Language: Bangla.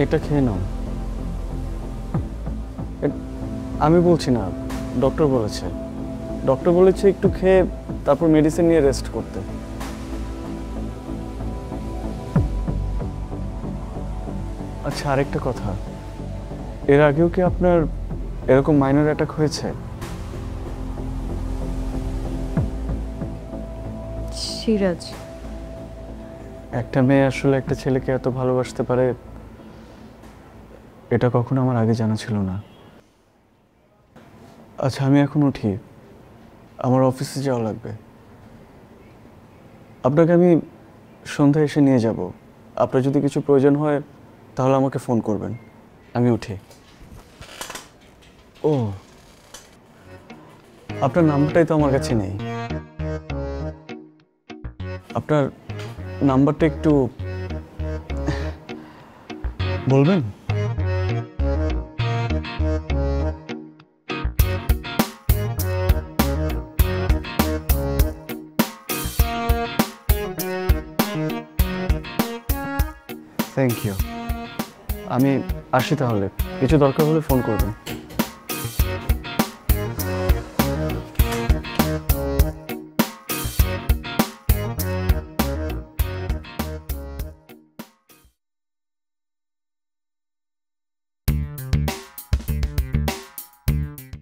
এটা খেয়ে নাও। আমি বলছি না, ডক্টর বলেছে। ডক্টর বলেছে একটু খেয়ে তারপর মেডিসিন নিয়ে রেস্ট করতে। আচ্ছা, আরেকটা কথা, এর আগেও কি আপনার এরকম মাইনর অ্যাটাক হয়েছে? সিরাজ, একটা মেয়ে আসলে একটা ছেলেকে এত ভালোবাসতে পারে, এটা কখনো আমার আগে জানা ছিল না। আচ্ছা, আমি এখন উঠি, আমার অফিসে যাওয়া লাগবে। আপনাকে আমি সন্ধ্যায় এসে নিয়ে যাব। আপনার যদি কিছু প্রয়োজন হয় তাহলে আমাকে ফোন করবেন। আমি উঠি। ও, আপনার নাম্বারটাই তো আমার কাছে নেই। আপনার নাম্বারটা একটু বলবেন? Thank you. আমি আসি তাহলে, কিছু দরকার হলে ফোন করবেন।